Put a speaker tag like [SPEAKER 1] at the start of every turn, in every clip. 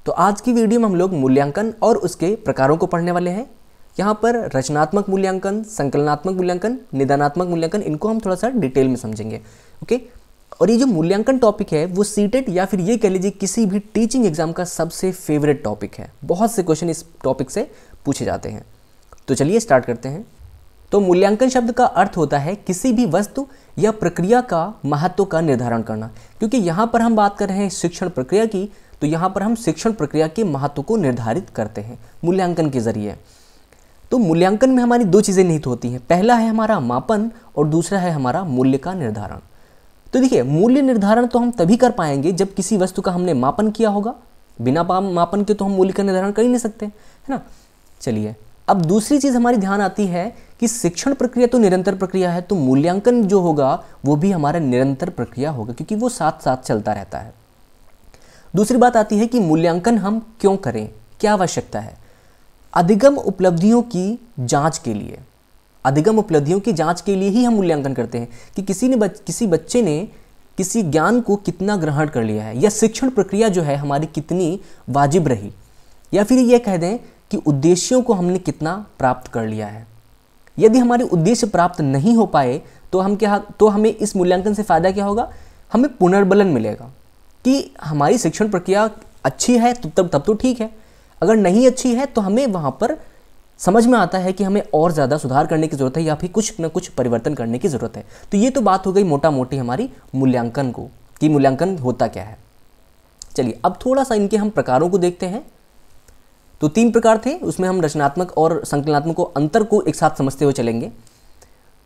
[SPEAKER 1] तो आज की वीडियो में हम लोग मूल्यांकन और उसके प्रकारों को पढ़ने वाले हैं। यहाँ पर रचनात्मक मूल्यांकन, संकलनात्मक मूल्यांकन, निदानात्मक मूल्यांकन, इनको हम थोड़ा सा डिटेल में समझेंगे। ओके, और ये जो मूल्यांकन टॉपिक है वो सीटेट या फिर ये कह लीजिए किसी भी टीचिंग एग्जाम का सबसे फेवरेट टॉपिक है। बहुत से क्वेश्चन इस टॉपिक से पूछे जाते हैं। तो चलिए स्टार्ट करते हैं। तो मूल्यांकन शब्द का अर्थ होता है किसी भी वस्तु या प्रक्रिया का महत्व का निर्धारण करना। क्योंकि यहाँ पर हम बात कर रहे हैं शिक्षण प्रक्रिया की, तो यहाँ पर हम शिक्षण प्रक्रिया के महत्व को निर्धारित करते हैं मूल्यांकन के जरिए। तो मूल्यांकन में हमारी दो चीज़ें निहित होती हैं, पहला है हमारा मापन और दूसरा है हमारा मूल्य का निर्धारण। तो देखिए, मूल्य निर्धारण तो हम तभी कर पाएंगे जब किसी वस्तु का हमने मापन किया होगा। बिना मापन के तो हम मूल्य का निर्धारण कर ही नहीं सकते, है ना। चलिए, अब दूसरी चीज़ हमारी ध्यान आती है कि शिक्षण प्रक्रिया तो निरंतर प्रक्रिया है, तो मूल्यांकन जो होगा वो भी हमारा निरंतर प्रक्रिया होगा, क्योंकि वो साथ साथ चलता रहता है। दूसरी बात आती है कि मूल्यांकन हम क्यों करें, क्या आवश्यकता है। अधिगम उपलब्धियों की जांच के लिए, अधिगम उपलब्धियों की जांच के लिए ही हम मूल्यांकन करते हैं कि किसी बच्चे ने किसी ज्ञान को कितना ग्रहण कर लिया है, या शिक्षण प्रक्रिया जो है हमारी कितनी वाजिब रही, या फिर यह कह दें कि उद्देश्यों को हमने कितना प्राप्त कर लिया है। यदि हमारे उद्देश्य प्राप्त नहीं हो पाए तो हमें इस मूल्यांकन से फ़ायदा क्या होगा, हमें पुनर्बलन मिलेगा कि हमारी शिक्षण प्रक्रिया अच्छी है तो तब तो ठीक है, अगर नहीं अच्छी है तो हमें वहाँ पर समझ में आता है कि हमें और ज़्यादा सुधार करने की ज़रूरत है या फिर कुछ न कुछ परिवर्तन करने की ज़रूरत है। तो ये तो बात हो गई मोटा मोटी हमारी मूल्यांकन को, कि मूल्यांकन होता क्या है। चलिए, अब थोड़ा सा इनके हम प्रकारों को देखते हैं। तो 3 प्रकार थे, उसमें हम रचनात्मक और संकलनात्मक को अंतर को एक साथ समझते हुए चलेंगे।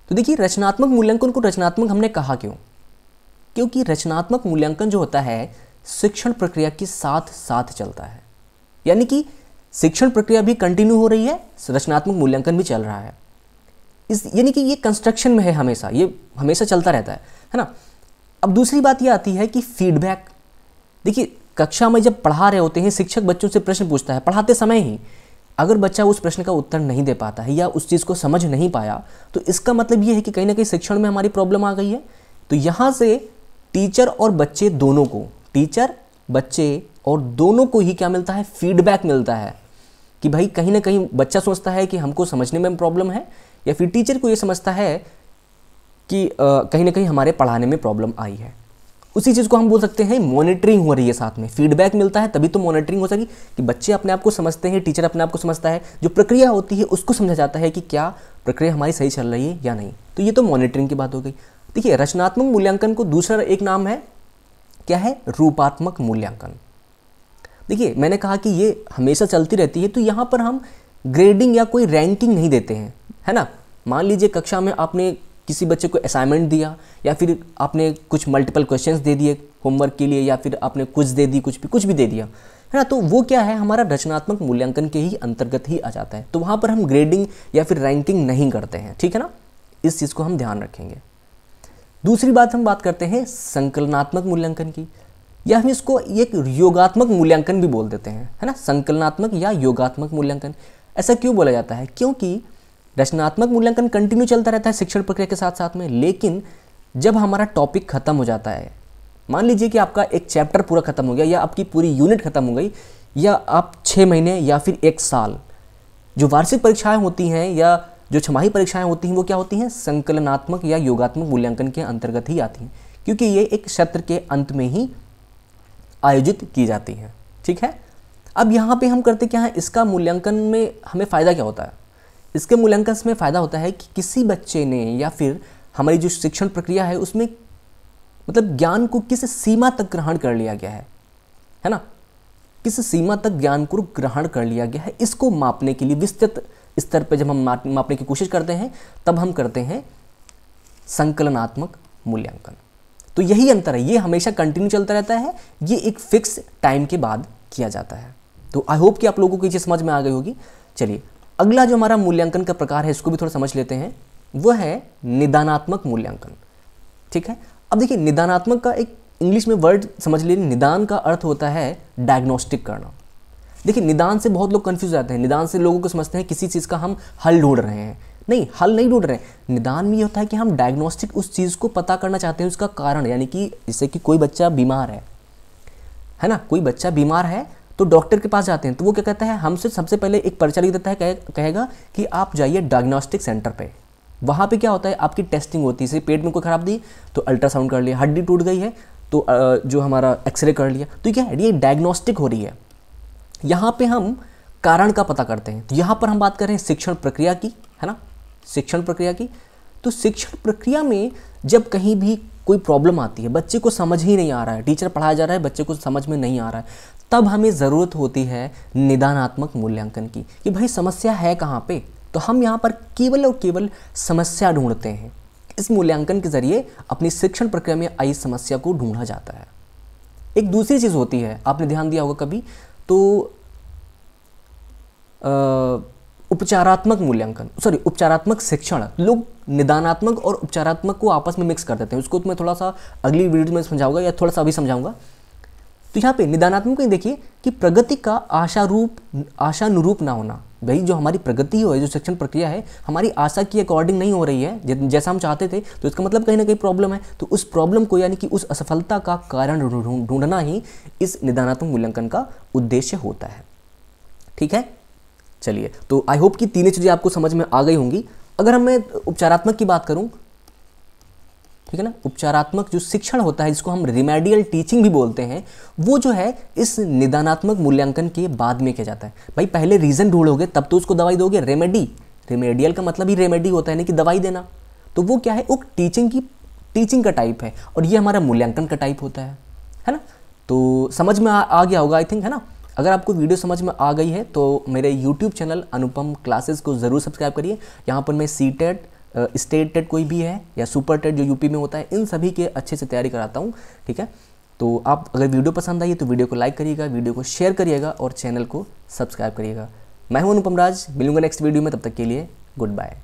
[SPEAKER 1] तो देखिए, रचनात्मक मूल्यांकन को रचनात्मक हमने कहा क्यों, क्योंकि रचनात्मक मूल्यांकन जो होता है शिक्षण प्रक्रिया के साथ साथ चलता है, यानी कि शिक्षण प्रक्रिया भी कंटिन्यू हो रही है, रचनात्मक मूल्यांकन भी चल रहा है। यानी कि ये कंस्ट्रक्शन में है, हमेशा ये हमेशा चलता रहता है ना। अब दूसरी बात ये आती है कि फीडबैक। देखिए, कक्षा में जब पढ़ा रहे होते हैं, शिक्षक बच्चों से प्रश्न पूछता है पढ़ाते समय ही, अगर बच्चा उस प्रश्न का उत्तर नहीं दे पाता है या उस चीज़ को समझ नहीं पाया, तो इसका मतलब ये है कि कहीं ना कहीं शिक्षण में हमारी प्रॉब्लम आ गई है। तो यहाँ से टीचर और बच्चे दोनों को, टीचर बच्चे और दोनों को ही क्या मिलता है, फीडबैक मिलता है कि भाई कहीं ना कहीं बच्चा सोचता है कि हमको समझने में प्रॉब्लम है, या फिर टीचर को ये समझता है कि कहीं ना कहीं हमारे पढ़ाने में प्रॉब्लम आई है। उसी चीज़ को हम बोल सकते हैं मॉनिटरिंग हो रही है, साथ में फीडबैक मिलता है तभी तो मॉनिटरिंग हो सकी, कि बच्चे अपने आप को समझते हैं, टीचर अपने आप को समझता है, जो प्रक्रिया होती है उसको समझा जाता है कि क्या प्रक्रिया हमारी सही चल रही है या नहीं। तो ये तो मॉनिटरिंग की बात हो गई। देखिए, रचनात्मक मूल्यांकन को दूसरा एक नाम है, क्या है, रूपात्मक मूल्यांकन। देखिए, मैंने कहा कि ये हमेशा चलती रहती है, तो यहाँ पर हम ग्रेडिंग या कोई रैंकिंग नहीं देते हैं, है ना। मान लीजिए कक्षा में आपने किसी बच्चे को असाइनमेंट दिया, या फिर आपने कुछ मल्टीपल क्वेश्चंस दे दिए होमवर्क के लिए, या फिर आपने कुछ दे दी, कुछ भी दे दिया, है ना। तो वो क्या है, हमारा रचनात्मक मूल्यांकन के ही अंतर्गत ही आ जाता है। तो वहाँ पर हम ग्रेडिंग या फिर रैंकिंग नहीं करते हैं, ठीक है ना। इस चीज़ को हम ध्यान रखेंगे। दूसरी बात हम बात करते हैं संकलनात्मक मूल्यांकन की, या हम इसको एक योगात्मक मूल्यांकन भी बोल देते हैं, है ना। संकलनात्मक या योगात्मक मूल्यांकन, ऐसा क्यों बोला जाता है, क्योंकि रचनात्मक मूल्यांकन कंटिन्यू चलता रहता है शिक्षण प्रक्रिया के साथ साथ में, लेकिन जब हमारा टॉपिक खत्म हो जाता है, मान लीजिए कि आपका एक चैप्टर पूरा खत्म हो गया, या आपकी पूरी यूनिट खत्म हो गई, या आप 6 महीने या फिर 1 साल, जो वार्षिक परीक्षाएं होती हैं या जो छमाही परीक्षाएं होती हैं, वो क्या होती हैं, संकलनात्मक या योगात्मक मूल्यांकन के अंतर्गत ही आती हैं, क्योंकि ये एक सत्र के अंत में ही आयोजित की जाती हैं, ठीक है। अब यहाँ पे हम करते क्या है, इसका मूल्यांकन में हमें फ़ायदा क्या होता है, इसके मूल्यांकन में फ़ायदा होता है कि किसी बच्चे ने या फिर हमारी जो शिक्षण प्रक्रिया है उसमें मतलब ज्ञान को किस सीमा तक ग्रहण कर लिया गया है ना, किस सीमा तक ज्ञान को ग्रहण कर लिया गया है, इसको मापने के लिए विस्तृत स्तर पर जब हम मापने की कोशिश करते हैं, तब हम करते हैं संकलनात्मक मूल्यांकन। तो यही अंतर है, ये हमेशा कंटिन्यू चलता रहता है, ये एक फिक्स टाइम के बाद किया जाता है। तो आई होप कि आप लोगों को ये चीज़ समझ में आ गई होगी। चलिए, अगला जो हमारा मूल्यांकन का प्रकार है इसको भी थोड़ा समझ लेते हैं, वो है निदानात्मक मूल्यांकन, ठीक है। अब देखिए, निदानात्मक का एक इंग्लिश में वर्ड समझ लीजिए, निदान का अर्थ होता है डायग्नोस्टिक करना। देखिए, निदान से बहुत लोग कंफ्यूज जाते हैं, निदान से लोगों को समझते हैं किसी चीज़ का हम हल ढूंढ रहे हैं, नहीं, हल नहीं ढूंढ रहे हैं। निदान में ये होता है कि हम डायग्नोस्टिक उस चीज़ को पता करना चाहते हैं, उसका कारण, यानी कि जैसे कि कोई बच्चा बीमार है ना, कोई बच्चा बीमार है, तो डॉक्टर के पास जाते हैं तो वो क्या कहता है, हमसे सबसे पहले एक पर्चा लिख देता है, कहेगा कि आप जाइए डायग्नोस्टिक सेंटर पे। वहाँ पे क्या होता है, आपकी टेस्टिंग होती है। जैसे पेट में कोई खराब दी तो अल्ट्रासाउंड कर लिया, हड्डी टूट गई है तो जो हमारा एक्सरे कर लिया। तो क्या है, ये डायग्नोस्टिक हो रही है। यहाँ पे हम कारण का पता करते हैं। तो यहाँ पर हम बात कर रहे हैं शिक्षण प्रक्रिया की, है ना, शिक्षण प्रक्रिया की। तो शिक्षण प्रक्रिया में जब कहीं भी कोई प्रॉब्लम आती है, बच्चे को समझ ही नहीं आ रहा है, टीचर पढ़ाया जा रहा है, बच्चे को समझ में नहीं आ रहा है, तब हमें ज़रूरत होती है निदानात्मक मूल्यांकन की कि भाई समस्या है कहाँ पे। तो हम यहाँ पर केवल और केवल समस्या ढूंढते हैं। इस मूल्यांकन के जरिए अपनी शिक्षण प्रक्रिया में आई समस्या को ढूंढा जाता है। एक दूसरी चीज़ होती है, आपने ध्यान दिया होगा कभी, तो उपचारात्मक मूल्यांकन, सॉरी उपचारात्मक शिक्षण। लोग निदानात्मक और उपचारात्मक को आपस में मिक्स कर देते हैं। उसको तो मैं थोड़ा सा अगली वीडियो में समझाऊंगा या थोड़ा सा अभी समझाऊंगा। तो यहाँ पे निदानात्मक में देखिए कि प्रगति का आशानुरूप ना होना। भाई जो हमारी प्रगति है, जो शिक्षण प्रक्रिया है, हमारी आशा की अकॉर्डिंग नहीं हो रही है, जैसा हम चाहते थे, तो इसका मतलब कहीं ना कहीं प्रॉब्लम है। तो उस प्रॉब्लम को, यानी कि उस असफलता का कारण ढूंढना ही इस निदानात्मक मूल्यांकन का उद्देश्य होता है। ठीक है, चलिए, तो आई होप कि तीनों चीज़ें आपको समझ में आ गई होंगी। अगर मैं उपचारात्मक की बात करूं, ठीक है ना, उपचारात्मक जो शिक्षण होता है, जिसको हम रिमेडियल टीचिंग भी बोलते हैं, वो जो है इस निदानात्मक मूल्यांकन के बाद में किया जाता है। भाई पहले रीज़न ढूंढोगे तब तो उसको दवाई दोगे। रेमेडियल का मतलब ही रेमेडी होता है, यानी कि दवाई देना। तो वो क्या है, वो टीचिंग का टाइप है, और ये हमारा मूल्यांकन का टाइप होता है ना। तो समझ में आ गया होगा आई थिंक, है ना। अगर आपको वीडियो समझ में आ गई है तो मेरे YouTube चैनल अनुपम क्लासेस को ज़रूर सब्सक्राइब करिए। यहाँ पर मैं सीटेट, स्टेट टेट कोई भी है या सुपर टेट जो यूपी में होता है, इन सभी के अच्छे से तैयारी कराता हूँ। ठीक है, तो आप अगर वीडियो पसंद आई तो वीडियो को लाइक करिएगा, वीडियो को शेयर करिएगा और चैनल को सब्सक्राइब करिएगा। मैं हूँ अनुपम राज, मिलूंगा नेक्स्ट वीडियो में। तब तक के लिए गुड बाय।